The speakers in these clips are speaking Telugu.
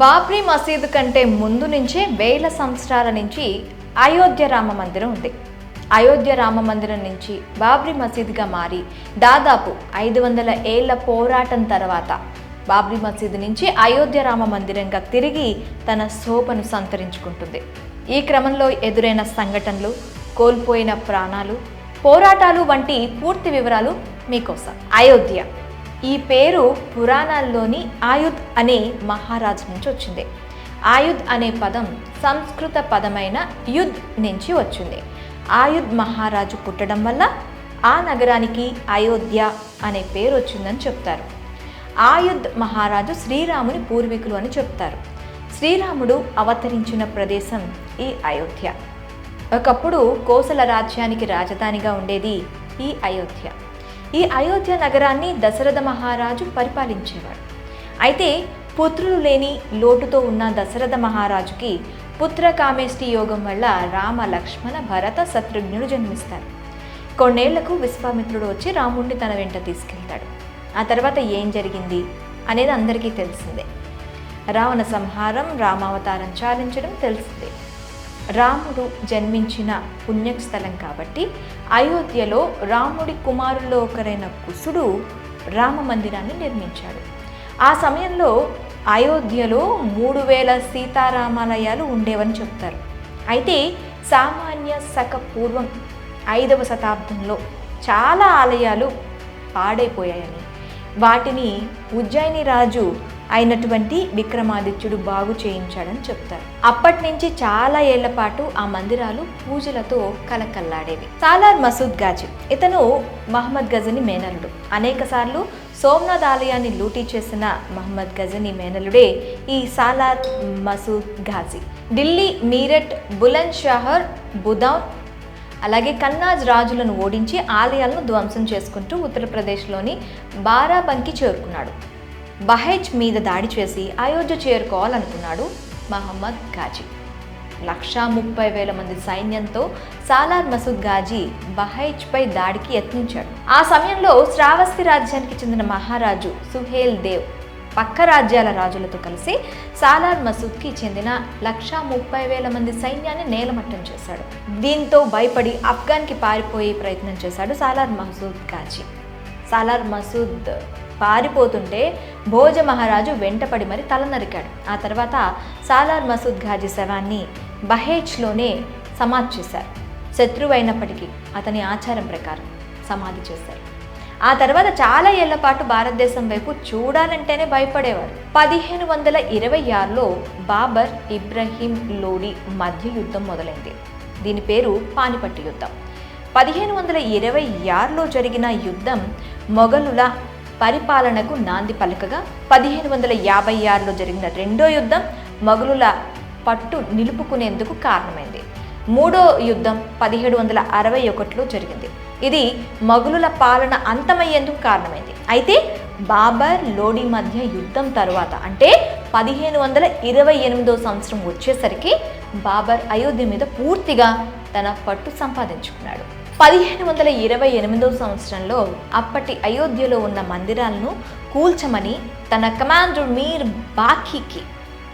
బాబ్రీ మసీదు కంటే ముందు నుంచే వేల సంవత్సరాల నుంచి అయోధ్య రామ మందిరం ఉంది. అయోధ్య రామ మందిరం నుంచి బాబ్రీ మసీదుగా మారి దాదాపు 500 ఏళ్ల పోరాటం తర్వాత బాబ్రీ మసీదు నుంచి అయోధ్య రామ మందిరంగా తిరిగి తన శోభను సంతరించుకుంటుంది. ఈ క్రమంలో ఎదురైన సంఘటనలు, కోల్పోయిన ప్రాణాలు, పోరాటాలు వంటి పూర్తి వివరాలు మీకోసం. అయోధ్య ఈ పేరు పురాణాల్లోని ఆయుధ్ అనే మహారాజు నుంచి వచ్చింది. ఆయుధ్ అనే పదం సంస్కృత పదమైన యుద్ధ్ నుంచి వచ్చింది. ఆయుధ్ మహారాజు పుట్టడం వల్ల ఆ నగరానికి అయోధ్య అనే పేరు వచ్చిందని చెప్తారు. ఆయుధ్ మహారాజు శ్రీరాముని పూర్వీకులు అని చెప్తారు. శ్రీరాముడు అవతరించిన ప్రదేశం ఈ అయోధ్య. ఒకప్పుడు కోసల రాజ్యానికి రాజధానిగా ఉండేది ఈ అయోధ్య. ఈ అయోధ్య నగరాన్ని దశరథ మహారాజు పరిపాలించేవాడు. అయితే పుత్రులు లేని లోటుతో ఉన్న దశరథ మహారాజుకి పుత్రకామేష్టి యోగం వల్ల రామ, లక్ష్మణ, భరత, శత్రుఘ్నుడు జన్మిస్తారు. కొన్నేళ్లకు విశ్వామిత్రుడు వచ్చి రాముడిని తన వెంట తీసుకెళ్తాడు. ఆ తర్వాత ఏం జరిగింది అనేది అందరికీ తెలిసిందే. రావణ సంహారం, రామావతారం చాలించడం తెలిసిందే. రాముడు జన్మించిన పుణ్యస్థలం కాబట్టి అయోధ్యలో రాముడి కుమారుల్లో ఒకరైన కుశుడు రామ మందిరాన్ని నిర్మించాడు. ఆ సమయంలో అయోధ్యలో 3000 సీతారామాలయాలు ఉండేవని చెప్తారు. అయితే సామాన్య శక పూర్వం 5వ శతాబ్దంలో చాలా ఆలయాలు పాడైపోయాయని, వాటిని ఉజ్జయిని రాజు అయినటువంటి విక్రమాదిత్యుడు బాగు చేయించాడని చెప్తారు. అప్పటి నుంచి చాలా ఏళ్ల పాటు ఆ మందిరాలు పూజలతో కలకల్లాడేవి. సాలార్ మసూద్ ఘాజీ ఇతను మహమ్మద్ గజని మేనలుడు. అనేక సార్లు సోమనాథ్ ఆలయాన్ని లూటీ చేసిన మహమ్మద్ గజని మేనలుడే ఈ సాలార్ మసూద్ ఘాజీ. ఢిల్లీ, మీరట్, బులంద్ షహర్, బుదౌన్ అలాగే కన్నాజ్ రాజులను ఓడించి ఆలయాలను ధ్వంసం చేసుకుంటూ ఉత్తరప్రదేశ్లోని బారాబంకి చేరుకున్నాడు. బహైజ్ మీద దాడి చేసి అయోధ్య చేరుకోవాలనుకున్నాడు మహమ్మద్ ఘాజీ. 130,000 మంది సైన్యంతో సాలార్ మసూద్ ఘాజీ బహైజ్పై దాడికి యత్నించాడు. ఆ సమయంలో శ్రావస్తి రాజ్యానికి చెందిన మహారాజు సుహేల్ దేవ్ పక్క రాజ్యాల రాజులతో కలిసి సాలార్ మసూద్కి చెందిన 130,000 మంది సైన్యాన్ని నేలమట్టం చేశాడు. దీంతో భయపడి ఆఫ్ఘన్కి పారిపోయే ప్రయత్నం చేశాడు సాలార్ మసూద్ ఘాజీ. సాలార్ మసూద్ పారిపోతుంటే భోజ మహారాజు వెంటపడి మరి తల నరికాడు. ఆ తర్వాత సాలార్ మసూద్ ఘాజీ శవాన్ని బహేజ్లోనే సమాధి చేశారు. శత్రువు అయినప్పటికీ అతని ఆచారం ప్రకారం సమాధి చేశారు. ఆ తర్వాత చాలా ఏళ్ల పాటు భారతదేశం వైపు చూడాలంటేనే భయపడేవారు. 1526లో బాబర్, ఇబ్రహీం లోడి మధ్య యుద్ధం మొదలైంది. దీని పేరు పానిపట్టు యుద్ధం. 1526లో జరిగిన యుద్ధం మొఘలుల పరిపాలనకు నాంది పలకగా 1556లో జరిగిన రెండో యుద్ధం మొఘలుల పట్టు నిలుపుకునేందుకు కారణమైంది. మూడో యుద్ధం 1761లో జరిగింది. ఇది మొఘలుల పాలన అంతమయ్యేందుకు కారణమైంది. అయితే బాబర్, లోడి మధ్య యుద్ధం తరువాత అంటే 1528వ సంవత్సరం వచ్చేసరికి బాబర్ అయోధ్య మీద పూర్తిగా తన పట్టు సంపాదించుకున్నాడు. 1528వ సంవత్సరంలో అప్పటి అయోధ్యలో ఉన్న మందిరాలను కూల్చమని తన కమాండర్ మీర్ బాఖీకి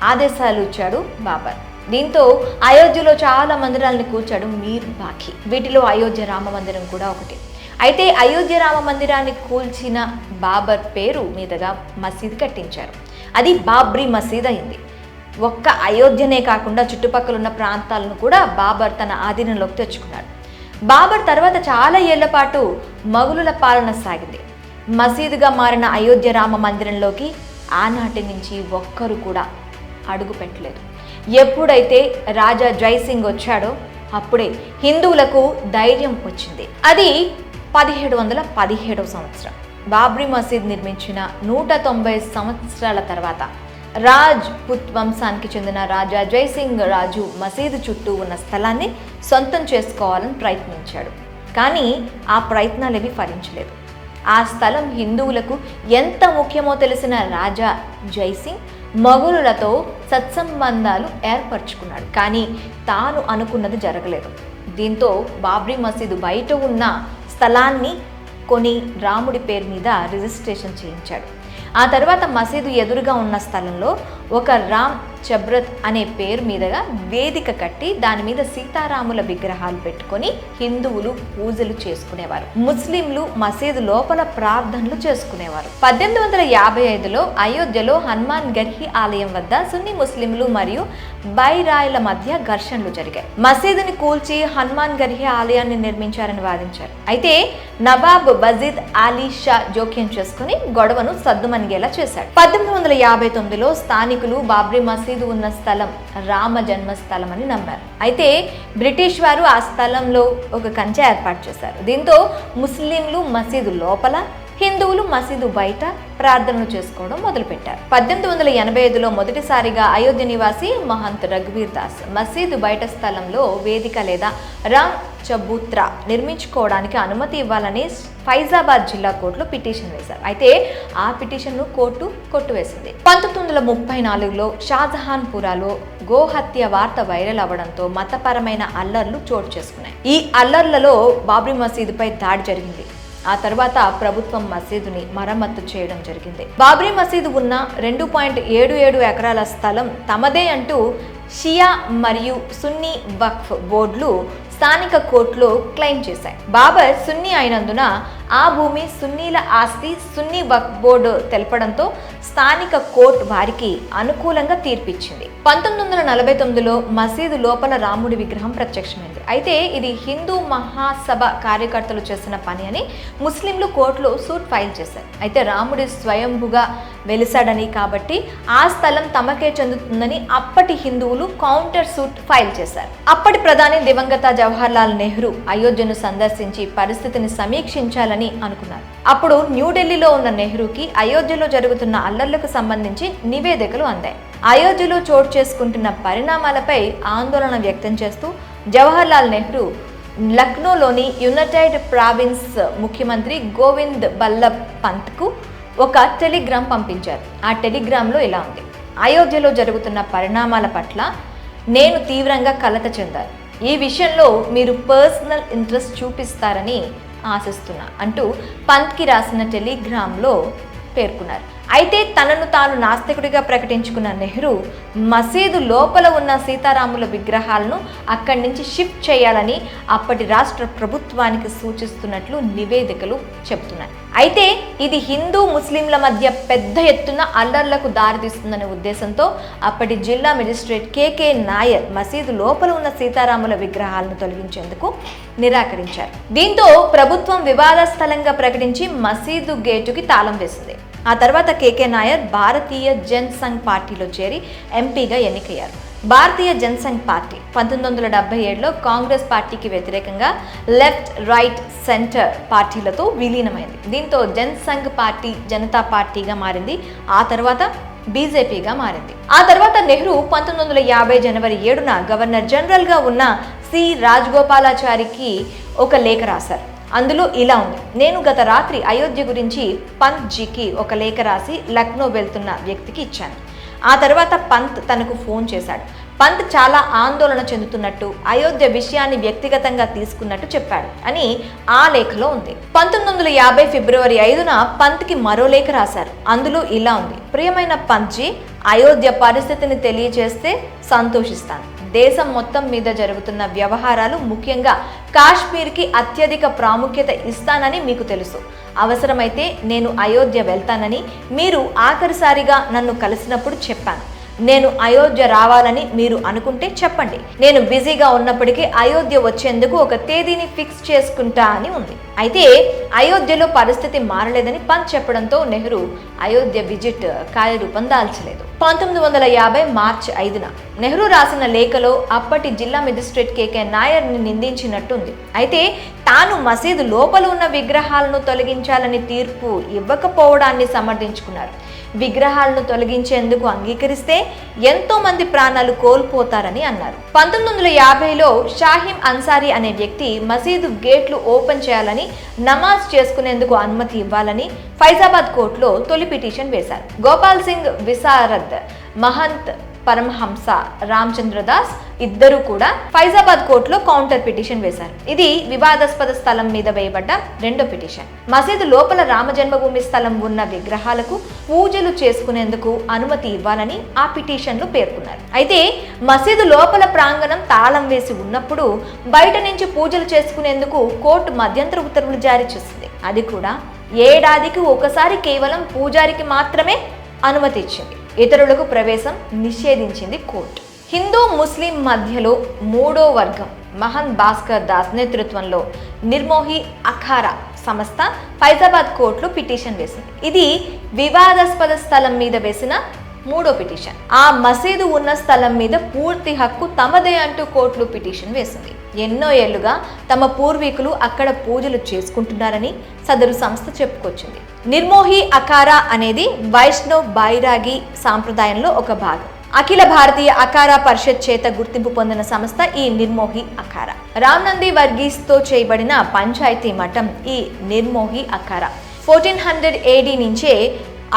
ఆదేశాలు ఇచ్చాడు బాబర్. దీంతో అయోధ్యలో చాలా మందిరాలను కూల్చాడు మీర్ బాఖీ. వీటిలో అయోధ్య రామ మందిరం కూడా ఒకటి. అయితే అయోధ్య రామ మందిరాన్ని కూల్చిన బాబర్ పేరు మీదుగా మసీదు కట్టించారు. అది బాబ్రీ మసీద్ అయింది. ఒక్క అయోధ్యనే కాకుండా చుట్టుపక్కల ఉన్న ప్రాంతాలను కూడా బాబర్ తన ఆధీనంలోకి తెచ్చుకున్నాడు. బాబర్ తర్వాత చాలా ఏళ్ల పాటు మొఘలుల పాలన సాగింది. మసీదుగా మారిన అయోధ్య రామ మందిరంలోకి ఆనాటి నుంచి ఒక్కరు కూడా అడుగు పెట్టలేదు. ఎప్పుడైతే రాజా జైసింగ్ వచ్చాడో అప్పుడే హిందువులకు ధైర్యం వచ్చింది. అది 1717వ సంవత్సరం. బాబ్రీ మసీద్ నిర్మించిన 190 సంవత్సరాల తర్వాత రాజ్పుత్ వంశానికి చెందిన రాజా జైసింగ్ రాజు మసీదు చుట్టూ ఉన్న స్థలాన్ని సొంతం చేసుకోవాలని ప్రయత్నించాడు. కానీ ఆ ప్రయత్నాలేవి ఫలించలేదు. ఆ స్థలం హిందువులకు ఎంత ముఖ్యమో తెలిసిన రాజా జైసింగ్ మొఘలులతో సత్సంబంధాలు ఏర్పరచుకున్నాడు. కానీ తాను అనుకున్నది జరగలేదు. దీంతో బాబ్రీ మసీదు బయట ఉన్న స్థలాన్ని కొని రాముడి పేరు మీద రిజిస్ట్రేషన్ చేయించాడు. ఆ తర్వాత మసీదు ఎదురుగా ఉన్న స్థలంలో ఒక రామ్ చబ్రత్ అనే పేరు మీదుగా వేదిక కట్టి దాని మీద సీతారాముల విగ్రహాలు పెట్టుకొని హిందువులు పూజలు చేసుకునేవారు. ముస్లింలు మసీదు లోపల ప్రార్థనలు చేసుకునేవారు. 1855లో అయోధ్యలో హనుమాన్ గర్హి ఆలయం వద్ద సున్నీ ముస్లింలు మరియు బైరాయిల మధ్య ఘర్షణలు జరిగాయి. మసీదుని కూల్చి హనుమాన్ గర్హి ఆలయాన్ని నిర్మించారని వాదించారు. అయితే నవాబ్ వజీద్ అలీ షా జోక్యం చేసుకుని గొడవను సద్దుమణిగేలా చేశాడు. 1859లో స్థానికులు బాబ్రీ మసీదు ఉన్న స్థలం రామ జన్మస్థలం అని నమ్మారు. అయితే బ్రిటిష్ వారు ఆ స్థలంలో ఒక కంచె ఏర్పాటు చేశారు. దీంతో ముస్లింలు మసీదు లోపల, హిందువులు మసీదు బయట ప్రార్థనలు చేసుకోవడం మొదలుపెట్టారు. 1885లో మొదటిసారిగా అయోధ్య నివాసి మహంత్ రఘువీర్ దాస్ మసీదు బయట స్థలంలో వేదిక లేదా రామ్ చబూత్రా నిర్మించుకోవడానికి అనుమతి ఇవ్వాలని ఫైజాబాద్ జిల్లా కోర్టులో పిటిషన్ వేశారు. అయితే ఆ పిటిషన్ను కోర్టు కొట్టివేసింది. 1934లో షాజహాన్పురాలో గోహత్య వార్త వైరల్ అవ్వడంతో మతపరమైన అల్లర్లు చోటు చేసుకున్నాయి. ఈ అల్లర్లలో బాబ్రీ మసీదుపై దాడి జరిగింది. ఆ తర్వాత ప్రభుత్వం మసీదుని మరమ్మత్తు చేయడం జరిగింది. బాబ్రీ మసీదు ఉన్న 2.77 ఎకరాల స్థలం తమదే అంటూ షియా మరియు సున్నీ వక్ఫ్ బోర్డులు స్థానిక కోర్టులో క్లెయిమ్ చేశాయి. బాబర్ సున్నీ అయినందున ఆ భూమి సున్నీల ఆస్తి సున్నీ వక్ఫ్ బోర్డు తెలపడంతో స్థానిక కోర్టు వారికి అనుకూలంగా తీర్పిచ్చింది. 1949లో మసీదు లోపల రాముడి విగ్రహం ప్రత్యక్షమైంది. అయితే ఇది హిందూ మహాసభ కార్యకర్తలు చేసిన పని అని ముస్లింలు కోర్టులో సూట్ ఫైల్ చేశారు. అయితే రాముడి స్వయంభుగా వెలిసాడని కాబట్టి ఆ స్థలం తమకే చెందుతుందని అప్పటి హిందువులు కౌంటర్ సూట్ ఫైల్ చేశారు. అప్పటి ప్రధాని దివంగత జవహర్లాల్ నెహ్రూ అయోధ్యను సందర్శించి పరిస్థితిని సమీక్షించాలని అనుకున్నారు. అప్పుడు న్యూఢిల్లీలో ఉన్న నెహ్రూకి అయోధ్యలో జరుగుతున్న అల్లర్లకు సంబంధించి నివేదికలు అందాయి. అయోధ్యలో చోటు చేసుకుంటున్న పరిణామాలపై ఆందోళన వ్యక్తం చేస్తూ జవహర్లాల్ నెహ్రూ లక్నోలోని యునైటెడ్ ప్రావిన్స్ ముఖ్యమంత్రి గోవింద్ బల్లభ్ పంత్కు ఒక టెలిగ్రామ్ పంపించారు. ఆ టెలిగ్రామ్లో ఇలా ఉంది: అయోధ్యలో జరుగుతున్న పరిణామాల పట్ల నేను తీవ్రంగా కలత చెందాను. ఈ విషయంలో మీరు పర్సనల్ ఇంట్రెస్ట్ చూపిస్తారని ఆశిస్తున్నా అంటూ పంత్కి రాసిన టెలిగ్రామ్లో పేర్కొన్నారు. అయితే తనను తాను నాస్తికుడిగా ప్రకటించుకున్న నెహ్రూ మసీదు లోపల ఉన్న సీతారాముల విగ్రహాలను అక్కడి నుంచి షిఫ్ట్ చేయాలని అప్పటి రాష్ట్ర ప్రభుత్వానికి సూచిస్తున్నట్లు నివేదికలు చెబుతున్నాయి. అయితే ఇది హిందూ ముస్లింల మధ్య పెద్ద ఎత్తున అల్లర్లకు దారితీస్తుందనే ఉద్దేశంతో అప్పటి జిల్లా మెజిస్ట్రేట్ కేకే నాయర్ మసీదు లోపల ఉన్న సీతారాముల విగ్రహాలను తొలగించేందుకు నిరాకరించారు. దీంతో ప్రభుత్వం వివాదాస్పదంగా ప్రకటించి మసీదు గేటుకి తాళం వేసింది. ఆ తర్వాత కేకే నాయర్ భారతీయ జన్ సంఘ్ పార్టీలో చేరి ఎంపీగా ఎన్నికయ్యారు. భారతీయ జన్ సంఘ్ పార్టీ 1977లో కాంగ్రెస్ పార్టీకి వ్యతిరేకంగా లెఫ్ట్, రైట్, సెంటర్ పార్టీలతో విలీనమైంది. దీంతో జన్ సంఘ్ పార్టీ జనతా పార్టీగా మారింది. ఆ తర్వాత బీజేపీగా మారింది. ఆ తర్వాత నెహ్రూ 1950 జనవరి 7న గవర్నర్ జనరల్గా ఉన్న సి రాజగోపాలాచారికి ఒక లేఖ రాశారు. అందులో ఇలా ఉంది: నేను గత రాత్రి అయోధ్య గురించి పంత్ జీకి ఒక లేఖ రాసి లక్నో వెళ్తున్న వ్యక్తికి ఇచ్చాను. ఆ తర్వాత పంత్ తనకు ఫోన్ చేశాడు. పంత్ చాలా ఆందోళన చెందుతున్నట్టు, అయోధ్య విషయాన్ని వ్యక్తిగతంగా తీసుకున్నట్టు చెప్పాడు అని ఆ లేఖలో ఉంది. 1950 ఫిబ్రవరి 5న పంత్కి మరో లేఖ రాశారు. అందులో ఇలా ఉంది: ప్రియమైన పంత్జీ, అయోధ్య పరిస్థితిని తెలియజేస్తే సంతోషిస్తాను. దేశం మొత్తం మీద జరుగుతున్న వ్యవహారాలు, ముఖ్యంగా కాశ్మీర్కి అత్యధిక ప్రాముఖ్యత ఇస్తానని మీకు తెలుసు. అవసరమైతే నేను అయోధ్య వెళ్తానని మీరు ఆఖరిసారిగా నన్ను కలిసినప్పుడు చెప్పాను. నేను అయోధ్య రావాలని మీరు అనుకుంటే చెప్పండి. నేను బిజీగా ఉన్నప్పటికీ అయోధ్య వచ్చేందుకు ఒక తేదీని ఫిక్స్ చేసుకుంటా అని ఉంది. అయితే అయోధ్యలో పరిస్థితి మారలేదని పంత్ చెప్పడంతో నెహ్రూ అయోధ్య విజిట్ కార్యరూపం దాల్చలేదు. 1950 మార్చి 5న నెహ్రూ రాసిన లేఖలో అప్పటి జిల్లా మెజిస్ట్రేట్ కేకే నాయర్ని నిందించినట్టుంది. అయితే తాను మసీదు లోపల ఉన్న విగ్రహాలను తొలగించాలని తీర్పు ఇవ్వకపోవడాన్ని సమర్థించుకున్నారు. విగ్రహాలను తొలగించేందుకు అంగీకరిస్తే ఎంతో మంది ప్రాణాలు కోల్పోతారని అన్నారు. 1950లో షాహిం అన్సారీ అనే వ్యక్తి మసీదు గేట్లు ఓపెన్ చేయాలని, నమాజ్ చేసుకునేందుకు అనుమతి ఇవ్వాలని ఫైజాబాద్ కోర్టులో తొలి పిటిషన్ వేశారు. గోపాల్ సింగ్ విశారద్ మహంత్ పరమహంస రామచంద్ర దాస్ ఇద్దరు కూడా ఫైజాబాద్ కోర్టులో కౌంటర్ పిటిషన్ వేశారు. ఇది వివాదాస్పద స్థలం మీద వేయబడ్డ రెండో పిటిషన్. మసీదు లోపల రామ జన్మభూమి స్థలం ఉన్న విగ్రహాలకు పూజలు చేసుకునేందుకు అనుమతి ఇవ్వాలని ఆ పిటిషన్ లో పేర్కొన్నారు. అయితే మసీదు లోపల ప్రాంగణం తాళం వేసి ఉన్నప్పుడు బయట నుంచి పూజలు చేసుకునేందుకు కోర్టు మధ్యంతర ఉత్తర్వులు జారీ చేసింది. అది కూడా ఏడాదికి ఒకసారి కేవలం పూజారికి మాత్రమే అనుమతి ఇచ్చింది. ఇతరులకు ప్రవేశం నిషేధించింది కోర్టు. హిందూ ముస్లిం మధ్యలో మూడో వర్గం మహన్ భాస్కర్ దాస్ నేతృత్వంలో నిర్మోహి అఖారా సంస్థ ఫైజాబాద్ కోర్టులో పిటిషన్ వేసింది. ఇది వివాదాస్పద స్థలం మీద వేసిన మూడో పిటిషన్. ఆ మసీదు ఉన్న స్థలం మీద పూర్తి హక్కు తమదే అంటూ కోర్టులో పిటిషన్ వేసింది. ఎన్నో ఏళ్లుగా తమ పూర్వీకులు అక్కడ పూజలు చేసుకుంటున్నారని సదరు సంస్థ చెప్పుకొచ్చింది. నిర్మోహి అఖారా అనేది వైష్ణవ్ బైరాగి సాంప్రదాయంలో ఒక భాగం. అఖిల భారతీయ అఖారా పరిషత్ చేత గుర్తింపు పొందిన సంస్థ ఈ నిర్మోహి అఖారా. రామ్నంది వర్గీస్ తో చేయబడిన పంచాయతీ మఠం ఈ నిర్మోహి అఖారా 1400 AD నుంచే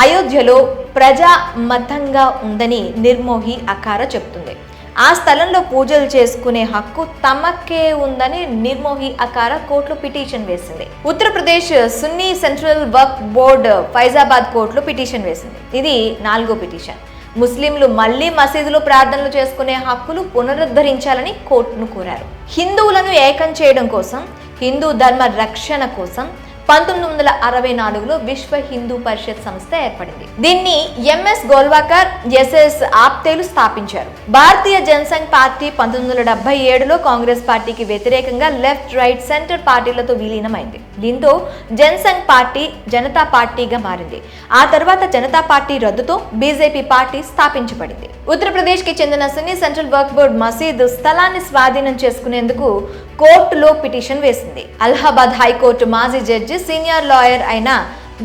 అయోధ్యలో ప్రజా మతంగా ఉందని నిర్మోహి అఖారా చెప్తుంది. ఆ స్థలంలో పూజలు చేసుకునే హక్కు తమకే ఉందని నిర్మోహి అఖారా కోర్టులో పిటిషన్ వేసింది. ఉత్తరప్రదేశ్ సున్నీ సెంట్రల్ వక్ఫ్ బోర్డు ఫైజాబాద్ కోర్టులో పిటిషన్ వేసింది. ఇది నాలుగో పిటిషన్. ముస్లింలు మళ్లీ మసీదులో ప్రార్థనలు చేసుకునే హక్కులు పునరుద్ధరించాలని కోర్టును కోరారు. హిందువులను ఏకం చేయడం కోసం, హిందూ ధర్మ రక్షణ కోసం 1964లో విశ్వ హిందూ పరిషత్ సంస్థ ఏర్పడింది. దీన్ని ఎంఎస్ గోల్వాకర్, ఎస్ఎస్ ఆప్తేలు స్థాపించారు. భారతీయ జనసంఘ్ పార్టీ 1977లో కాంగ్రెస్ పార్టీకి వ్యతిరేకంగా లెఫ్ట్, రైట్, సెంటర్ పార్టీలతో విలీనమైంది. దీంతో జనసంఘ్ పార్టీ జనతా పార్టీగా మారింది. ఆ తర్వాత జనతా పార్టీ రద్దుతో బీజేపీ పార్టీ స్థాపించబడింది. ఉత్తరప్రదేశ్ కి చెందిన సున్నీ సెంట్రల్ వక్ఫ్ బోర్డు మసీదు స్థలాన్ని స్వాధీనం చేసుకునేందుకు కోర్టులో పిటిషన్ వేసింది. అలహాబాద్ హైకోర్టు మాజీ జడ్జి, సీనియర్ లాయర్ అయిన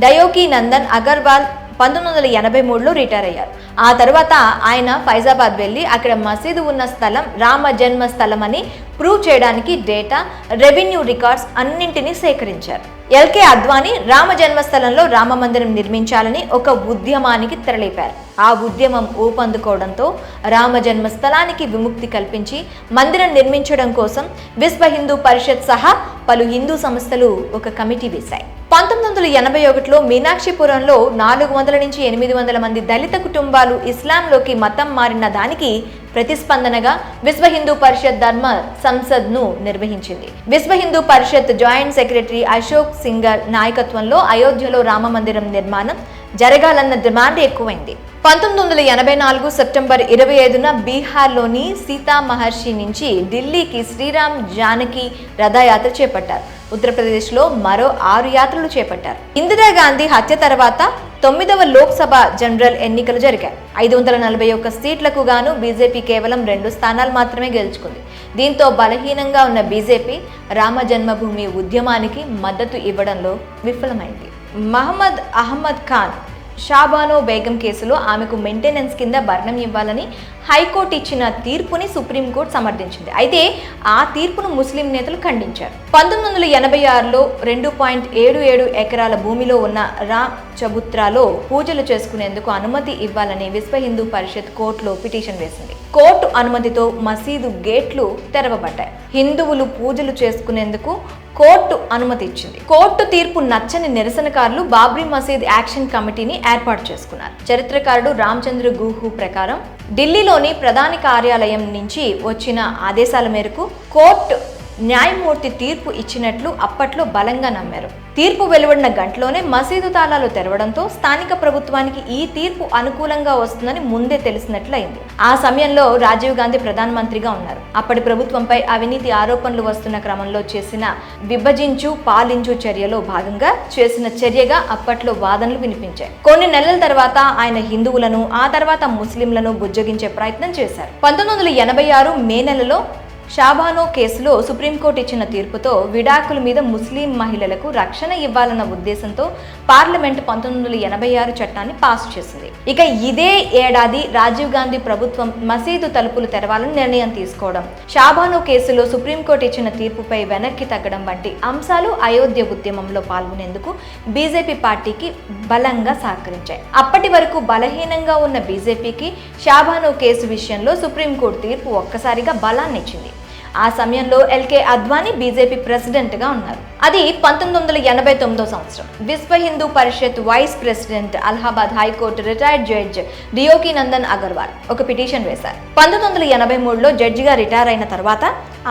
డయోకి నందన్ అగర్వాల్ 1983లో రిటైర్ అయ్యారు. ఆ తర్వాత ఆయన ఫైజాబాద్ వెళ్లి అక్కడ మసీదు ఉన్న స్థలం రామ జన్మ స్థలం అని ప్రూవ్ చేయడానికి డేటా, రెవెన్యూ రికార్డ్స్ అన్నింటినీ సేకరించారు. ఎల్కే అద్వానీ రామ జన్మస్థలంలో రామ మందిరం నిర్మించాలని ఒక ఉద్యమానికి తెరలేపారు. ఆ ఉద్యమం ఊపందుకోవడంతో రామ జన్మస్థలానికి విముక్తి కల్పించి మందిరం నిర్మించడం కోసం విశ్వ హిందూ పరిషత్ సహా పలు హిందూ సంస్థలు ఒక కమిటీ వేశాయి. 1981లో మీనాక్షిపురంలో 400 నుంచి 800 మంది దళిత కుటుంబాలు ఇస్లాంలోకి మతం మారిన దానికి ప్రతిస్పందనగా విశ్వ హిందూ పరిషత్ ధర్మ సంసద్ ను నిర్వహించింది. విశ్వ హిందూ పరిషత్ జాయింట్ సెక్రటరీ అశోక్ సింగర్ నాయకత్వంలో అయోధ్యలో రామ మందిరం నిర్మాణం జరగాలన్న డిమాండ్ ఎక్కువైంది. 1984 సెప్టెంబర్ 25న బీహార్లోని సీతా మహర్షి నుంచి ఢిల్లీకి శ్రీరామ్ జానకి రథయాత్ర చేపట్టారు. ఉత్తరప్రదేశ్లో మరో 6 యాత్రలు చేపట్టారు. ఇందిరాగాంధీ హత్య తర్వాత 9వ లోక్సభ జనరల్ ఎన్నికలు జరిగాయి. 541 సీట్లకు గాను బీజేపీ కేవలం 2 స్థానాలు మాత్రమే గెలుచుకుంది. దీంతో బలహీనంగా ఉన్న బీజేపీ రామ జన్మభూమి ఉద్యమానికి మద్దతు ఇవ్వడంలో విఫలమైంది. మహమ్మద్ అహ్మద్ ఖాన్ షాబానో బేగం కేసులో ఆమెకు మెయింటెనెన్స్ కింద భరణం ఇవ్వాలని హైకోర్టు ఇచ్చిన తీర్పుని సుప్రీంకోర్టు సమర్థించింది. అయితే ఆ తీర్పును ముస్లిం నేతలు ఖండించారు. 1986లో 2.77 ఎకరాల భూమిలో ఉన్న రామ్ చబుత్రాలో పూజలు చేసుకునేందుకు అనుమతి ఇవ్వాలని విశ్వ హిందూ పరిషత్ కోర్టులో పిటిషన్ వేసింది. కోర్టు అనుమతితో మసీదు గేట్లు తెరవబడ్డాయి. హిందువులు పూజలు చేసుకునేందుకు కోర్టు అనుమతి ఇచ్చింది. కోర్టు తీర్పు నచ్చని నిరసనకారులు బాబ్రీ మసీద్ యాక్షన్ కమిటీని ఏర్పాటు చేసుకున్నారు. చరిత్రకారుడు రామచంద్ర గుహు ప్రకారం ఢిల్లీలోని ప్రధాని కార్యాలయం నుంచి వచ్చిన ఆదేశాల మేరకు కోర్టు న్యాయమూర్తి తీర్పు ఇచ్చినట్లు అప్పట్లో బలంగా నమ్మారు. తీర్పు వెలువడిన గంటలోనే మసీదు తాళాలు తెరవడంతో స్థానిక ప్రభుత్వానికి ఈ తీర్పు అనుకూలంగా వస్తుందని ముందే తెలిసినట్లయింది. ఆ సమయంలో రాజీవ్ గాంధీ ప్రధానమంత్రిగా ఉన్నారు. అప్పటి ప్రభుత్వంపై అవినీతి ఆరోపణలు వస్తున్న క్రమంలో చేసిన విభజించు పాలించు చర్యలో భాగంగా చేసిన చర్యగా అప్పట్లో వాదనలు వినిపించాయి. కొన్ని నెలల తర్వాత ఆయన హిందువులను, ఆ తర్వాత ముస్లింలను బుజ్జగించే ప్రయత్నం చేశారు. 1986 మే నెలలో షాబానో కేసులో సుప్రీంకోర్టు ఇచ్చిన తీర్పుతో విడాకుల మీద ముస్లిం మహిళలకు రక్షణ ఇవ్వాలన్న ఉద్దేశంతో పార్లమెంట్ 1986 చట్టాన్ని పాస్ చేసింది. ఇక ఇదే ఏడాది రాజీవ్ గాంధీ ప్రభుత్వం మసీదు తలుపులు తెరవాలని నిర్ణయం తీసుకోవడం, షాబాను కేసులో సుప్రీంకోర్టు ఇచ్చిన తీర్పుపై వెనక్కి తగ్గడం వంటి అంశాలు అయోధ్య ఉద్యమంలో పాల్గొనేందుకు బీజేపీ పార్టీకి బలంగా సహకరించాయి. అప్పటి వరకు బలహీనంగా ఉన్న బీజేపీకి షాబాను కేసు విషయంలో సుప్రీంకోర్టు తీర్పు ఒక్కసారిగా బలాన్ని ఇచ్చింది. ఆ సమయంలో ఎల్కే అద్వానీ బీజేపీ ప్రెసిడెంట్ గా ఉన్నారు. అది 1989 సంవత్సరం. Vishwa Hindu Parishad vice president, Allahabad high court retired judge Deoki Nandan Agarwal ఒక పిటిషన్ వేశారు. 1983లో జడ్జిగా రిటైర్ అయిన తర్వాత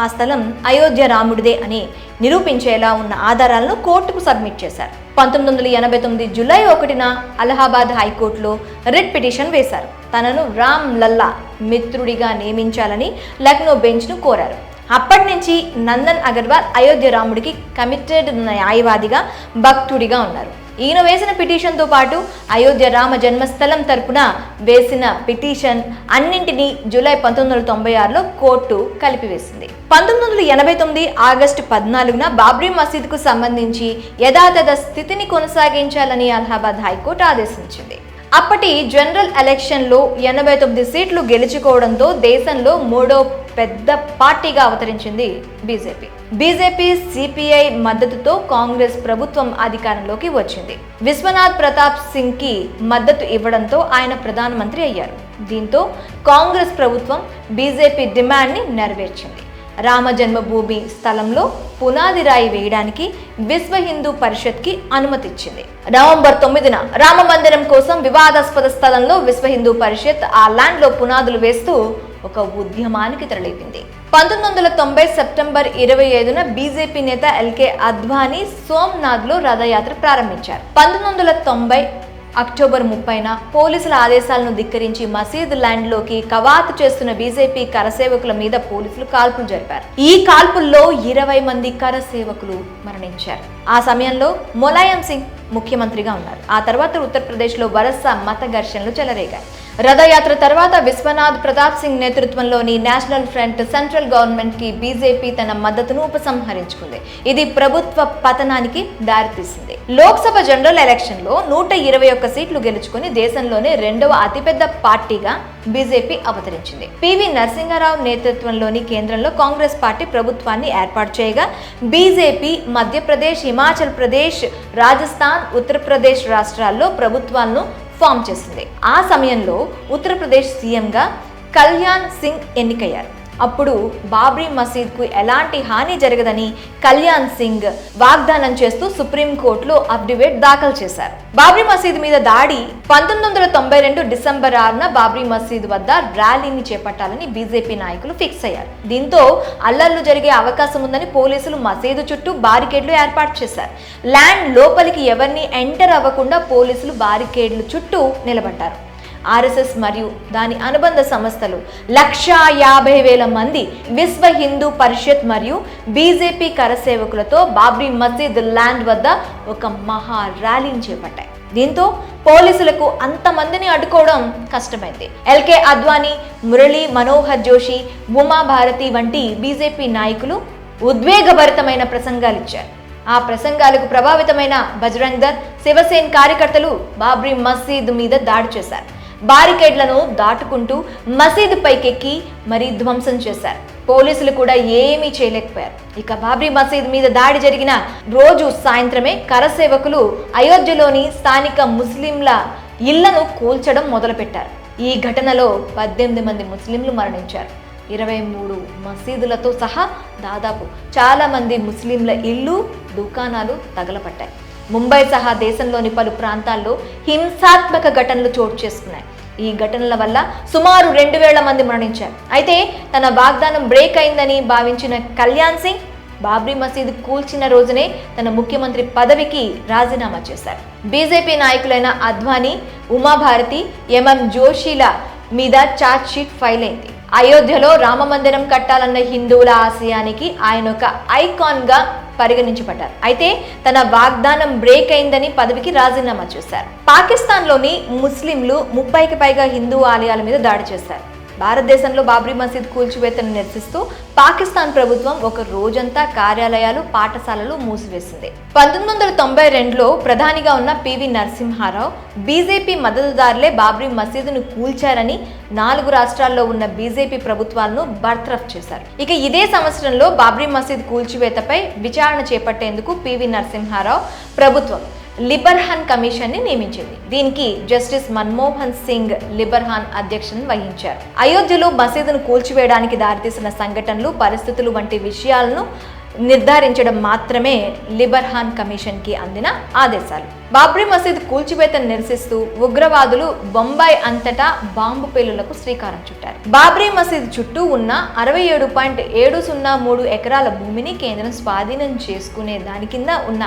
ఆ స్థలం అయోధ్య రాముడిదే అని నిరూపించేలా ఉన్న ఆధారాలను కోర్టుకు సబ్మిట్ చేశారు. 1989 జూలై 1న అలహాబాద్ హైకోర్టులో రిట్ పిటిషన్ వేశారు. తనను రామ్ లల్లా మిత్రుడిగా నియమించాలని లక్నో బెంచ్ను కోరారు. అప్పటి నుంచి నందన్ అగర్వాల్ అయోధ్య రాముడికి కమిటెడ్ న్యాయవాదిగా, భక్తుడిగా ఉన్నారు. ఈయన వేసిన పిటిషన్తో పాటు అయోధ్య రామ జన్మస్థలం తరపున వేసిన పిటిషన్ అన్నింటినీ జూలై 1996లో కోర్టు కలిపివేసింది. 1989 ఆగస్టు 14న బాబ్రీ మసీద్కు సంబంధించి యథాతథ స్థితిని కొనసాగించాలని అలహాబాద్ హైకోర్టు ఆదేశించింది. అప్పటి జనరల్ ఎలక్షన్లో 89 సీట్లు గెలుచుకోవడంతో దేశంలో మూడో పెద్ద పార్టీగా అవతరించింది బీజేపీ. సిపిఐ మద్దతుతో కాంగ్రెస్ ప్రభుత్వం అధికారంలోకి వచ్చింది. విశ్వనాథ్ ప్రతాప్ సింగ్ కి మద్దతు ఇవ్వడంతో ఆయన ప్రధానమంత్రి అయ్యారు. దీంతో కాంగ్రెస్ ప్రభుత్వం బీజేపీ డిమాండ్ ని నెరవేర్చింది. రామ జన్మభూమి స్థలంలో పునాది రాయి వేయడానికి విశ్వ హిందూ పరిషత్ కి అనుమతిచ్చింది. నవంబర్ 9న రామ మందిరం కోసం వివాదాస్పద స్థలంలో విశ్వ హిందూ పరిషత్ ఆ ల్యాండ్ లో పునాదులు వేస్తూ ఒక ఉద్యమానికి తెరలేపింది. 1990 సెప్టెంబర్ 25న బీజేపీ నేత ఎల్కే అద్వానీ సోమనాథ్ లో రథయాత్ర ప్రారంభించారు. 1990 అక్టోబర్ 30న పోలీసుల ఆదేశాలను ధిక్కరించి మసీద్ ల్యాండ్ లోకి కవాతు చేస్తున్న బీజేపీ కరసేవకుల మీద పోలీసులు కాల్పులు జరిపారు. ఈ కాల్పుల్లో 20 మంది కరసేవకులు మరణించారు. ఆ సమయంలో ములాయం సింగ్ ముఖ్యమంత్రిగా ఉన్నారు. ఆ తర్వాత ఉత్తరప్రదేశ్లో వరుస మత ఘర్షణలు చెలరేగాయి. రథయాత్ర తర్వాత విశ్వనాథ్ ప్రతాప్ సింగ్ నేతృత్వంలోని నేషనల్ ఫ్రంట్ సెంట్రల్ గవర్నమెంట్ కి బీజేపీ తన మద్దతును ఉపసంహరించుకుంది. ఇది ప్రభుత్వ పతనానికి దారితీసింది. లోక్సభ జనరల్ ఎలక్షన్ లో 121 సీట్లు గెలుచుకుని దేశంలోనే రెండవ అతిపెద్ద పార్టీగా బీజేపీ అవతరించింది. పివి నరసింహారావు నేతృత్వంలోని కేంద్రంలో కాంగ్రెస్ పార్టీ ప్రభుత్వాన్ని ఏర్పాటు చేయగా బీజేపీ మధ్యప్రదేశ్, హిమాచల్ ప్రదేశ్, రాజస్థాన్, ఉత్తరప్రదేశ్ రాష్ట్రాల్లో ప్రభుత్వాలను ఫామ్ చేసింది. ఆ సమయంలో ఉత్తరప్రదేశ్ సీఎంగా కళ్యాణ్ సింగ్ ఎన్నికయ్యారు. అప్పుడు బాబ్రీ మసీద్కు ఎలాంటి హాని జరగదని కళ్యాణ్ సింగ్ వాగ్దానం చేస్తూ సుప్రీంకోర్టులో అఫిడవిట్ దాఖలు చేశారు. బాబ్రీ మసీద్ మీద దాడి 1992 డిసెంబర్ 6న బాబ్రీ మసీద్ వద్ద ర్యాలీని చేపట్టాలని బీజేపీ నాయకులు ఫిక్స్ అయ్యారు. దీంతో అల్లర్లు జరిగే అవకాశం ఉందని పోలీసులు మసీదు చుట్టూ బారికేడ్లు ఏర్పాటు చేశారు. ల్యాండ్ లోపలికి ఎవరిని ఎంటర్ అవ్వకుండా పోలీసులు బారికేడ్లు చుట్టూ నిలబడ్డారు. ఆర్ఎస్ఎస్ మరియు దాని అనుబంధ సంస్థలు 150,000 మంది విశ్వ హిందూ పరిషత్ మరియు బీజేపీ కరసేవకులతో బాబ్రీ మసీద్ ల్యాండ్ వద్ద ఒక మహా ర్యాలీని చేపట్టాయి. దీంతో పోలీసులకు అంతమందిని అడ్డుకోవడం కష్టమైంది. ఎల్కే అద్వానీ, మురళీ మనోహర్ జోషి, ఉమా భారతి వంటి బీజేపీ నాయకులు ఉద్వేగభరితమైన ప్రసంగాలు ఇచ్చారు. ఆ ప్రసంగాలకు ప్రభావితమైన బజరంగ్ దళ్, శివసేన కార్యకర్తలు బాబ్రీ మసీద్ మీద దాడి చేశారు. బారికేడ్లను దాటుకుంటూ మసీదు పైకెక్కి మరీ ధ్వంసం చేశారు. పోలీసులు కూడా ఏమీ చేయలేకపోయారు. ఇక బాబ్రీ మసీద్ మీద దాడి జరిగిన రోజు సాయంత్రమే కరసేవకులు అయోధ్యలోని స్థానిక ముస్లింల ఇళ్లను కూల్చడం మొదలుపెట్టారు. ఈ ఘటనలో 18 మంది ముస్లింలు మరణించారు. 23 మసీదులతో సహా దాదాపు చాలా మంది ముస్లింల ఇళ్ళు, దుకాణాలు తగలపట్టాయి. ముంబై సహా దేశంలోని పలు ప్రాంతాల్లో హింసాత్మక ఘటనలు చోటు చేసుకున్నాయి. ఈ ఘటనల వల్ల సుమారు 2,000 మంది మరణించారు. అయితే తన వాగ్దానం బ్రేక్ అయిందని భావించిన కళ్యాణ్ సింగ్ బాబ్రీ మసీద్ కూల్చిన రోజునే తన ముఖ్యమంత్రి పదవికి రాజీనామా చేశారు. బీజేపీ నాయకులైన అద్వానీ, ఉమాభారతి, ఎంఎం జోషిల మీద ఛార్జ్ షీట్ ఫైల్ అయింది. అయోధ్యలో రామ మందిరం కట్టాలన్న హిందువుల ఆశయానికి ఆయన ఒక ఐకాన్ గా పరిగణించబడ్డారు. అయితే తన వాగ్దానం బ్రేక్ అయిందని పదవికి రాజీనామా చేశారు. పాకిస్తాన్లోని ముస్లింలు 30కి పైగా హిందూ ఆలయాల మీద దాడి చేశారు. భారతదేశంలో బాబ్రీ మసీద్ కూల్చివేతను నిరసిస్తూ పాకిస్తాన్ ప్రభుత్వం ఒక రోజంతా కార్యాలయాలు, పాఠశాలలు మూసివేసింది. 1992లో ప్రధానిగా ఉన్న పివి నరసింహారావు బీజేపీ మద్దతుదారులే బాబ్రీ మసీదును కూల్చారని 4 రాష్ట్రాల్లో ఉన్న బీజేపీ ప్రభుత్వాలను బర్తరఫ్ చేశారు. ఇక ఇదే సంవత్సరంలో బాబ్రీ మసీద్ కూల్చివేతపై విచారణ చేపట్టేందుకు పివి నరసింహారావు ప్రభుత్వం లిబర్హాన్ కమిషన్ ని నియమించింది. దీనికి జస్టిస్ మన్మోహన్ సింగ్ లిబర్హాన్ అధ్యక్షతన వహించారు. అయోధ్యలో మసీదును కూల్చివేయడానికి దారితీసిన సంఘటనలు, పరిస్థితులు వంటి విషయాలను నిర్ధారించడం మాత్రమే లిబర్హాన్ కమిషన్ కి అందిన ఆదేశాలు. బాబ్రీ మసీద్ కూల్చివేతను నిరసిస్తూ ఉగ్రవాదులు బొంబాయి అంతటా బాంబు పేలులకు శ్రీకారం చుట్టారు. బాబ్రీ మసీద్ చుట్టూ ఉన్న 67.703 ఎకరాల భూమిని కేంద్రం స్వాధీనం చేసుకునే దాని కింద ఉన్న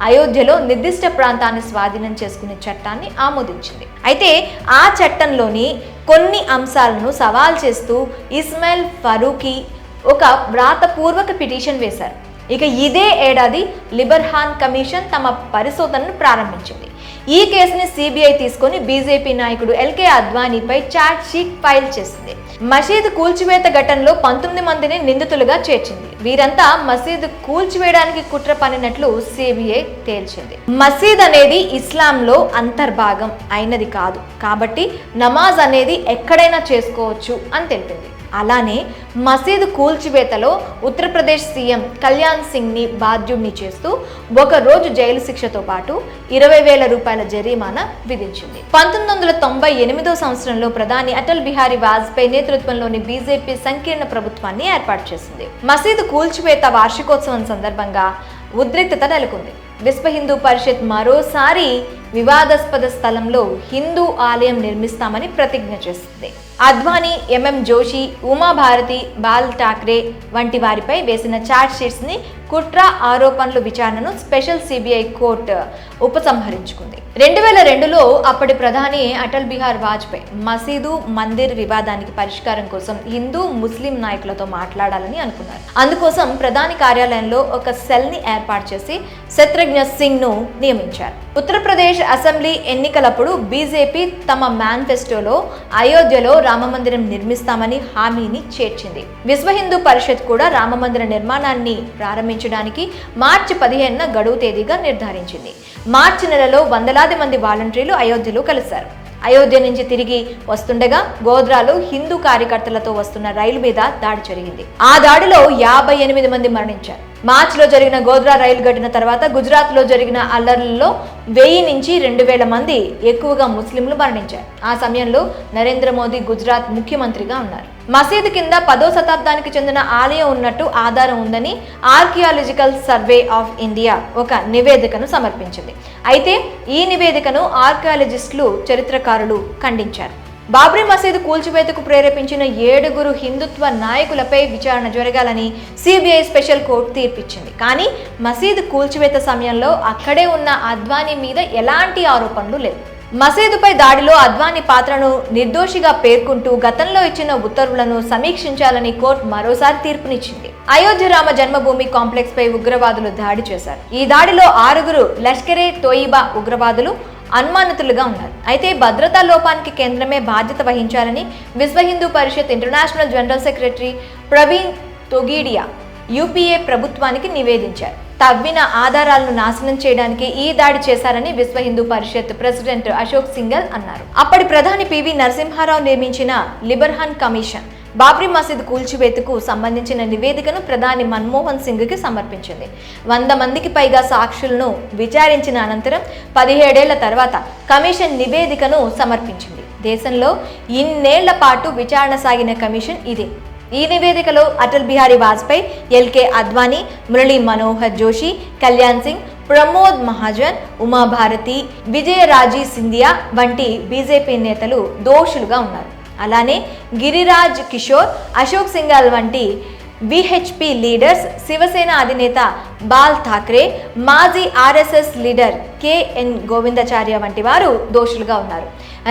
అయోధ్యలో నిర్దిష్ట ప్రాంతాన్ని స్వాధీనం చేసుకునే చట్టాన్ని ఆమోదించింది. అయితే ఆ చట్టంలోని కొన్ని అంశాలను సవాల్ చేస్తూ ఇస్మాయిల్ ఫరూఖీ ఒక వ్రాతపూర్వక పిటిషన్ వేశారు. ఇక ఇదే ఏడాది లిబర్హాన్ కమిషన్ తమ పరిశోధనను ప్రారంభించింది. ఈ కేసుని సిబిఐ తీసుకొని బీజేపీ నాయకుడు ఎల్కే అద్వానీపై ఛార్జ్ షీట్ ఫైల్ చేసింది. మసీదు కూల్చివేత ఘటనలో 19 మందిని నిందితులుగా చేర్చింది. వీరంతా మసీదు కూల్చివేయడానికి కుట్ర పన్నినట్లు సిబిఐ తేల్చింది. మసీద్ అనేది ఇస్లాంలో అంతర్భాగం అయినది కాదు, కాబట్టి నమాజ్ అనేది ఎక్కడైనా చేసుకోవచ్చు అని తెలిపింది. అలానే మసీదు కూల్చివేతలో ఉత్తరప్రదేశ్ సీఎం కళ్యాణ్ సింగ్ ని బాధ్యుడిని చేస్తూ 1 రోజు జైలు శిక్షతో పాటు 20,000 రూపాయల జరిమానా విధించింది. 1998వ సంవత్సరంలో ప్రధాని అటల్ బిహారీ వాజ్పేయి నేతృత్వంలోని బీజేపీ సంకీర్ణ ప్రభుత్వాన్ని ఏర్పాటు చేసింది. మసీదు కూల్చివేత వార్షికోత్సవం సందర్భంగా ఉద్రిక్తత నెలకొంది. విశ్వ హిందూ పరిషత్ మరోసారి వివాదాస్పద స్థలంలో హిందూ ఆలయం నిర్మిస్తామని ప్రతిజ్ఞ చేస్తుంది. అద్వానీ, ఎంఎం జోషి, ఉమాభారతి, బాల్ ఠాక్రే వంటి వారిపై వేసిన ఛార్జ్ షీట్స్ ని కుట్ర ఆరోపణలు విచారణను స్పెషల్ సిబిఐ కోర్టు ఉపసంహరించుకుంది. 2002లో అప్పటి ప్రధాని అటల్ బిహారీ వాజ్పేయి మసీదు, మందిర్ వివాదానికి పరిష్కారం కోసం హిందూ, ముస్లిం నాయకులతో మాట్లాడాలని అనుకున్నారు. అందుకోసం ప్రధాని కార్యాలయంలో ఒక సెల్ ని ఏర్పాటు చేసి శత్రుఘ్న సింగ్ ను నియమించారు. ఉత్తరప్రదేశ్ అసెంబ్లీ ఎన్నికలప్పుడు బీజేపీ తమ మేనిఫెస్టోలో అయోధ్యలో రామమందిరం నిర్మిస్తామని హామీని చేర్చింది. విశ్వ హిందూ పరిషత్ కూడా రామమందిర నిర్మాణాన్ని ప్రారంభించడానికి మార్చి 15న గడువు తేదీగా నిర్ధారించింది. మార్చి నెలలో వందలాది మంది వాలంటీర్లు అయోధ్యలో కలిశారు. అయోధ్య నుంచి తిరిగి వస్తుండగా గోధ్రాలో హిందూ కార్యకర్తలతో వస్తున్న రైలు మీద దాడి జరిగింది. ఆ దాడిలో 58 మంది మరణించారు. మార్చిలో జరిగిన గోధ్రా రైలు ఘటన తర్వాత గుజరాత్ లో జరిగిన అల్లర్లలో 1000 నుంచి 2000 మంది ఎక్కువగా ముస్లింలు మరణించారు. ఆ సమయంలో నరేంద్ర మోదీ గుజరాత్ ముఖ్యమంత్రిగా ఉన్నారు. మసీదు కింద 10వ శతాబ్దానికి చెందిన ఆలయం ఉన్నట్టు ఆధారం ఉందని ఆర్కియాలజికల్ సర్వే ఆఫ్ ఇండియా ఒక నివేదికను సమర్పించింది. అయితే ఈ నివేదికను ఆర్కియాలజిస్టులు, చరిత్రకారులు ఖండించారు. బాబ్రీ మసీదు కూల్చివేతకు ప్రేరేపించిన 7 హిందుత్వ నాయకులపై విచారణ జరగాలని సిబిఐ స్పెషల్ కోర్టు తీర్పిచ్చింది. కానీ మసీదు కూల్చివేత సమయంలో అక్కడే ఉన్న అద్వానీ మీద ఎలాంటి ఆరోపణలు లేవు. మసీదుపై దాడిలో అద్వానీ పాత్రను నిర్దోషిగా పేర్కొంటూ గతంలో ఇచ్చిన ఉత్తర్వులను సమీక్షించాలని కోర్టు మరోసారి తీర్పునిచ్చింది. అయోధ్య రామ జన్మభూమి కాంప్లెక్స్ పై ఉగ్రవాదులు దాడి చేశారు. ఈ దాడిలో 6 లష్కరే తోయిబా ఉగ్రవాదులు అనుమానితులుగా ఉన్నారు. అయితే భద్రతా లోపానికి కేంద్రమే బాధ్యత వహించాలని Vishwa Hindu Parishad international general secretary Praveen Togadia UPA ప్రభుత్వానికి నివేదించారు. తవ్విన ఆధారాలను నాశనం చేయడానికి ఈ దాడి చేశారని విశ్వ హిందూ పరిషత్ ప్రెసిడెంట్ అశోక్ సింఘల్ అన్నారు. అప్పటి ప్రధాని పివి నరసింహారావు నియమించిన లిబర్హాన్ కమిషన్ బాబ్రీ మసీద్ కూల్చివేతకు సంబంధించిన నివేదికను ప్రధాని మన్మోహన్ సింగ్ కి సమర్పించింది. 100 మందికి పైగా సాక్షులను విచారించిన అనంతరం 17 ఏళ్ల తర్వాత కమిషన్ నివేదికను సమర్పించింది. దేశంలో ఇన్నేళ్ల పాటు విచారణ సాగిన కమిషన్ ఇదే. ఈ నివేదికలో అటల్ బిహారీ వాజ్పేయి, ఎల్కే అద్వానీ, మురళీ మనోహర్ జోషి, కళ్యాణ్ సింగ్, ప్రమోద్ మహాజన్, ఉమాభారతి, విజయరాజీ సింధియా వంటి బీజేపీ నేతలు దోషులుగా ఉన్నారు. అలానే గిరిరాజ్ కిషోర్, అశోక్ సింఘాల్ వంటి విహెచ్పి లీడర్స్, శివసేన అధినేత బాల్ ఠాక్రే, మాజీ ఆర్ఎస్ఎస్ లీడర్ కెఎన్ గోవిందాచార్య వంటి వారు దోషులుగా ఉన్నారు.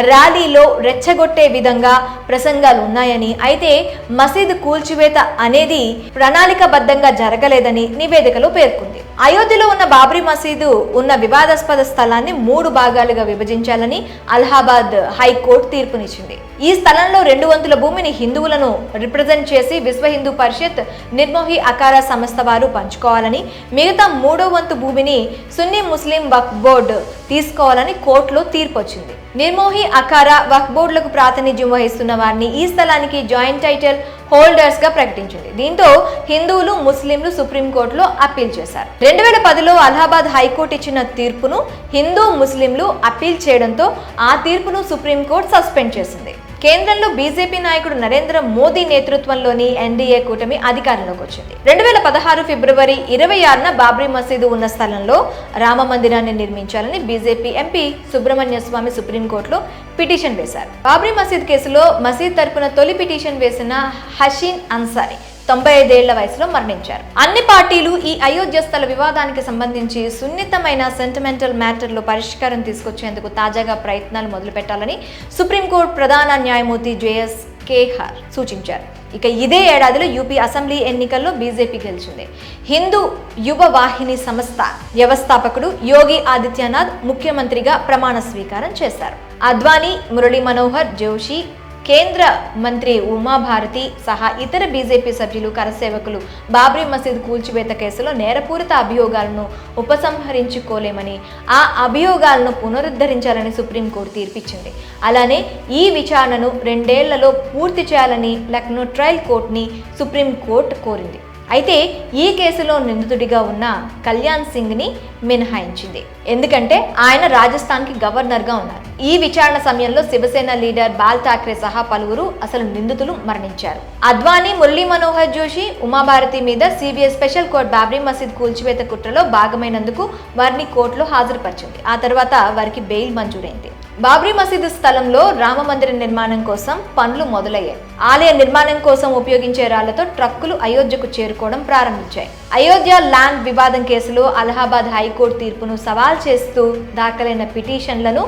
ర్యాలీలో రెచ్చగొట్టే విధంగా ప్రసంగాలు ఉన్నాయని, అయితే మసీదు కూల్చివేత అనేది ప్రణాళికాబద్ధంగా జరగలేదని నివేదికలో పేర్కొంది. అయోధ్యలో ఉన్న బాబ్రీ మసీదు ఉన్న వివాదాస్పద స్థలాన్ని 3 భాగాలుగా విభజించాలని అలహాబాద్ హైకోర్టు తీర్పునిచ్చింది. ఈ స్థలంలో 2 వంతుల భూమిని హిందువులను రిప్రజెంట్ చేసి విశ్వ హిందూ పరిషత్, నిర్మోహి అఖారా సంస్థ వారు పంచుకోవాలని, మిగతా 3వ వంతు భూమిని సున్నీ ముస్లిం వక్ఫ్ బోర్డు తీసుకోవాలని కోర్టులో తీర్పు వచ్చింది. నిర్మోహి అఖారా వక్ఫ్ బోర్డులకు ప్రాతినిధ్యం వహిస్తున్న వారిని ఈ స్థలానికి జాయింట్ టైటిల్ హోల్డర్స్ గా ప్రకటించింది. దీంతో హిందువులు, ముస్లింలు సుప్రీంకోర్టులో అప్పీల్ చేశారు. 2010లో అలహాబాద్ హైకోర్టు ఇచ్చిన తీర్పును హిందూ, ముస్లింలు అప్పీల్ చేయడంతో ఆ తీర్పును సుప్రీంకోర్టు సస్పెండ్ చేసింది. కేంద్రంలో బీజేపీ నాయకుడు నరేంద్ర మోదీ నేతృత్వంలోని ఎన్డీఏ కూటమి అధికారంలోకి వచ్చింది. 2016 ఫిబ్రవరి 26న బాబ్రీ మసీదు ఉన్న స్థలంలో రామ మందిరాన్ని నిర్మించాలని బీజేపీ ఎంపీ సుబ్రహ్మణ్య స్వామి సుప్రీంకోర్టులో పిటిషన్ వేశారు. బాబ్రీ మసీద్ కేసులో మసీద్ తరపున తొలి పిటిషన్ వేసిన హసీన్ అన్సారీ 95 ఏళ్ల వయసులో మరణించారు. అన్ని పార్టీలు ఈ అయోధ్య స్థల వివాదానికి సంబంధించి సున్నితమైన సెంటిమెంటల్ మ్యాటర్లో పరిష్కారం తీసుకొచ్చేందుకు తాజాగా ప్రయత్నాలు మొదలుపెట్టాలని సుప్రీంకోర్టు ప్రధాన న్యాయమూర్తి జేఎస్ కేహార్ సూచించారు. ఇక ఇదే ఏడాదిలో యూపీ అసెంబ్లీ ఎన్నికల్లో బీజేపీ గెలిచింది. హిందూ యువ వాహిని సంస్థ వ్యవస్థాపకుడు యోగి ఆదిత్యనాథ్ ముఖ్యమంత్రిగా ప్రమాణ స్వీకారం చేశారు. అద్వానీ, మురళీ మనోహర్ జోషి, కేంద్ర మంత్రి ఉమాభారతి సహా ఇతర బీజేపీ సభ్యులు, కరసేవకులు బాబ్రీ మసీద్ కూల్చివేత కేసులో నేరపూరిత అభియోగాలను ఉపసంహరించుకోలేమని, ఆ అభియోగాలను పునరుద్ధరించాలని సుప్రీంకోర్టు తీర్పిచ్చింది. అలానే ఈ విచారణను 2 ఏళ్లలో పూర్తి చేయాలని లక్నో ట్రయల్ కోర్టుని సుప్రీంకోర్టు కోరింది. అయితే ఈ కేసులో నిందితుడిగా ఉన్న కళ్యాణ్ సింగ్ ని మినహాయించింది. ఎందుకంటే ఆయన రాజస్థాన్కి గవర్నర్గా ఉన్నారు. ఈ విచారణ సమయంలో శివసేన లీడర్ బాల్ ఠాక్రే సహా పలువురు అసలు నిందితులు మరణించారు. అద్వానీ, మురళీ మనోహర్ జోషి, ఉమాభారతి మీద సిబిఐ స్పెషల్ కోర్టు బాబ్రీ మసీద్ కూల్చివేత కుట్రలో భాగమైనందుకు వారిని కోర్టులో హాజరుపరిచింది. ఆ తర్వాత వారికి బెయిల్ మంజూరైంది. బాబ్రీ మసీదు స్థలంలో రామ మందిర నిర్మాణం కోసం పనులు మొదలయ్యాయి. ఆలయ నిర్మాణం కోసం ఉపయోగించే రాళ్లతో ట్రక్కులు అయోధ్యకు చేరుకోవడం ప్రారంభించాయి. అయోధ్య ల్యాండ్ వివాదం కేసులో అలహాబాద్ హైకోర్టు తీర్పును సవాల్ చేస్తూ దాఖలైన పిటిషన్లను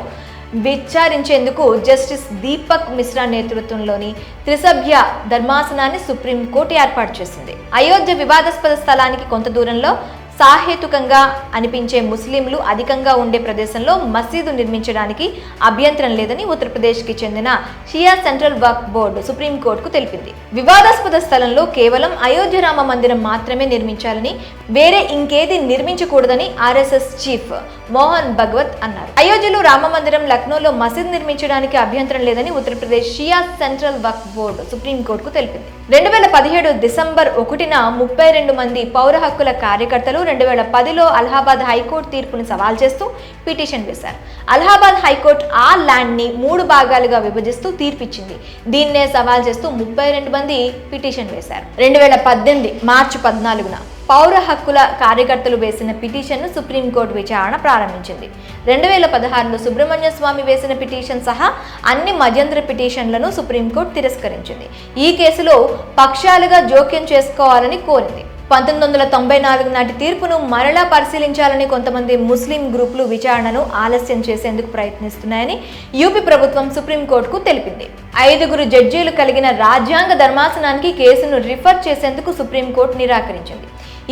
విచారించేందుకు జస్టిస్ దీపక్ మిశ్రా నేతృత్వంలోని త్రిసభ్య ధర్మాసనాన్ని సుప్రీంకోర్టు ఏర్పాటు చేసింది. అయోధ్య వివాదాస్పద స్థలానికి కొంత దూరంలో సాహేతుకంగా అనిపించే ముస్లింలు అధికంగా ఉండే ప్రదేశంలో మసీదు నిర్మించడానికి అభ్యంతరం లేదని ఉత్తరప్రదేశ్కి చెందిన షియా సెంట్రల్ వక్ఫ్ బోర్డు సుప్రీంకోర్టుకు తెలిపింది. వివాదాస్పద స్థలంలో కేవలం అయోధ్య రామ మందిరం మాత్రమే నిర్మించాలని, వేరే ఇంకేది నిర్మించకూడదని ఆర్ఎస్ఎస్ చీఫ్ మోహన్ భగవత్ అన్నారు. అయోధ్యలో రామ మందిరం, లక్నోలో మసీద్ నిర్మించడానికి అభ్యంతరం లేదని ఉత్తరప్రదేశ్ షియా సెంట్రల్ వక్ఫ్ బోర్డు సుప్రీంకోర్టుకు తెలిపింది. 2017 డిసెంబర్ 1న 32 మంది పౌర హక్కుల కార్యకర్తలు 2010లో అలహాబాద్ హైకోర్టు తీర్పుని సవాల్ చేస్తూ పిటిషన్ వేశారు. అలహాబాద్ హైకోర్టు ఆ ల్యాండ్ ని 3 భాగాలుగా విభజిస్తూ తీర్పిచ్చింది. దీన్నే సవాల్ చేస్తూ 32 మంది పిటిషన్ వేశారు. 2018 మార్చి 14న పౌర హక్కుల కార్యకర్తలు వేసిన పిటిషన్ను సుప్రీంకోర్టు విచారణ ప్రారంభించింది. 2016లో సుబ్రహ్మణ్య స్వామి వేసిన పిటిషన్ సహా అన్ని మధ్యంతర పిటిషన్లను సుప్రీంకోర్టు తిరస్కరించింది. ఈ కేసులో పక్షాలుగా జోక్యం చేసుకోవాలని కోరింది. 1994 నాటి తీర్పును మరలా పరిశీలించాలని కొంతమంది ముస్లిం గ్రూపులు విచారణను ఆలస్యం చేసేందుకు ప్రయత్నిస్తున్నాయని యూపీ ప్రభుత్వం సుప్రీంకోర్టుకు తెలిపింది. 5 జడ్జీలు కలిగిన రాజ్యాంగ ధర్మాసనానికి కేసును రిఫర్ చేసేందుకు సుప్రీంకోర్టు నిరాకరించింది.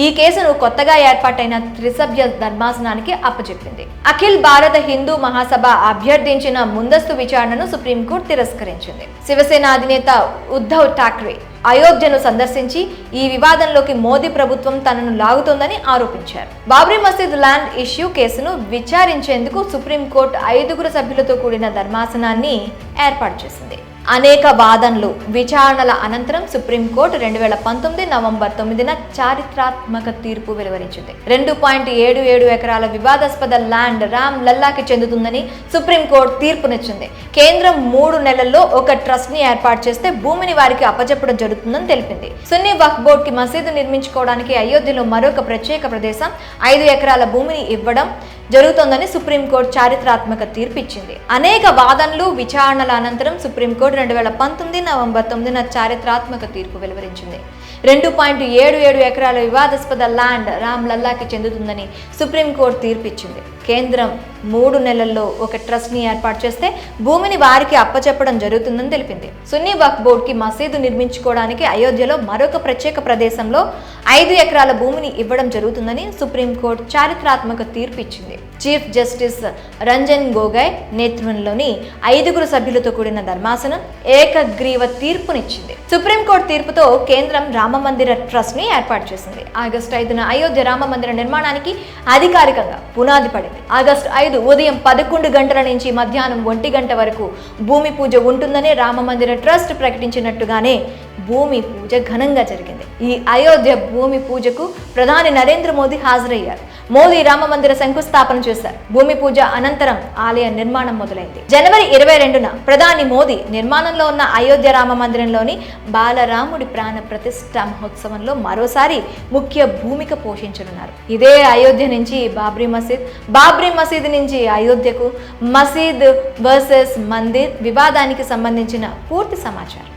ఈ కేసును కొత్తగా ఏర్పాటైన త్రిసభ్య ధర్మాసనానికి అప్పచెప్పింది. అఖిల్ భారత హిందూ మహాసభ అభ్యర్థించిన ముందస్తు విచారణను సుప్రీంకోర్టు తిరస్కరించింది. శివసేన అధినేత ఉద్ధవ్ ఠాక్రే అయోధ్యను సందర్శించి ఈ వివాదంలోకి మోదీ ప్రభుత్వం తనను లాగుతోందని ఆరోపించారు. బాబ్రీ మసీద్ ల్యాండ్ ఇష్యూ కేసును విచారించేందుకు సుప్రీంకోర్టు 5 సభ్యులతో కూడిన ధర్మాసనాన్ని ఏర్పాటు చేసింది. అనేక వాదనలు, విచారణల అనంతరం సుప్రీంకోర్టు 2019 నవంబర్ 9న చారిత్రాత్మక తీర్పు వెలువరించింది. 2.77 ఎకరాల వివాదాస్పద ల్యాండ్ రామ్ లల్లాకి చెందుతుందని సుప్రీంకోర్టు తీర్పునిచ్చింది. కేంద్రం 3 నెలల్లో ఒక ట్రస్ట్ ని ఏర్పాటు చేస్తే భూమిని వారికి అప్పచెప్పడం జరుగుతుందని తెలిపింది. సున్నీ వక్ఫ్ బోర్డ్ కి మసీదు నిర్మించుకోవడానికి అయోధ్యలో మరొక ప్రత్యేక ప్రదేశం 5 ఎకరాల భూమిని ఇవ్వడం జరుగుతోందని సుప్రీంకోర్టు చారిత్రాత్మక తీర్పు ఇచ్చింది. అనేక వాదనలు, విచారణల అనంతరం సుప్రీంకోర్టు 2019 నవంబర్ 9న చారిత్రాత్మక తీర్పు వెలువరించింది. 2.77 ఎకరాల వివాదాస్పద ల్యాండ్ రామ్ లల్లాకి చెందుతుందని సుప్రీంకోర్టు తీర్పు ఇచ్చింది. కేంద్రం 3 నెలల్లో ఒక ట్రస్ట్ ని ఏర్పాటు చేస్తే భూమిని వారికి అప్పచెప్పడం జరుగుతుందని తెలిపింది. సున్నీ వక్ఫ్ బోర్డ్ కి మసీదు నిర్మించుకోవడానికి అయోధ్యలో మరొక ప్రత్యేక ప్రదేశంలో 5 ఎకరాల భూమిని ఇవ్వడం జరుగుతుందని సుప్రీంకోర్టు చారిత్రాత్మక తీర్పు ఇచ్చింది. చీఫ్ జస్టిస్ రంజన్ గొగోయ్ నేతృత్వంలోని 5 సభ్యులతో కూడిన ధర్మాసనం ఏకగ్రీవ తీర్పునిచ్చింది. సుప్రీంకోర్టు తీర్పుతో కేంద్రం రామమందిర ట్రస్ట్ ని ఏర్పాటు చేసింది. ఆగస్టు 5న అయోధ్య రామమందిర నిర్మాణానికి అధికారికంగా పునాది పడింది. ఆగస్టు 5 ఉదయం 11 గంటల నుంచి మధ్యాహ్నం 1 గంట వరకు భూమి పూజ ఉంటుందని రామమందిర ట్రస్ట్ ప్రకటించినట్టుగానే భూమి పూజ ఘనంగా జరిగింది. ఈ అయోధ్య భూమి పూజకు ప్రధాని నరేంద్ర మోదీ హాజరయ్యారు. మోదీ రామమందిర శంకుస్థాపన చేశారు. భూమి పూజ అనంతరం ఆలయ నిర్మాణం మొదలైంది. జనవరి 22న ప్రధాని మోదీ నిర్మాణంలో ఉన్న అయోధ్య రామ మందిరంలోని బాలరాముడి ప్రాణ ప్రతిష్ఠ మహోత్సవంలో మరోసారి ముఖ్య భూమిక పోషించనున్నారు. ఇదే అయోధ్య నుంచి బాబ్రీ మసీద్ నుంచి అయోధ్యకు మసీద్ వర్సెస్ మందిర్ వివాదానికి సంబంధించిన పూర్తి సమాచారం.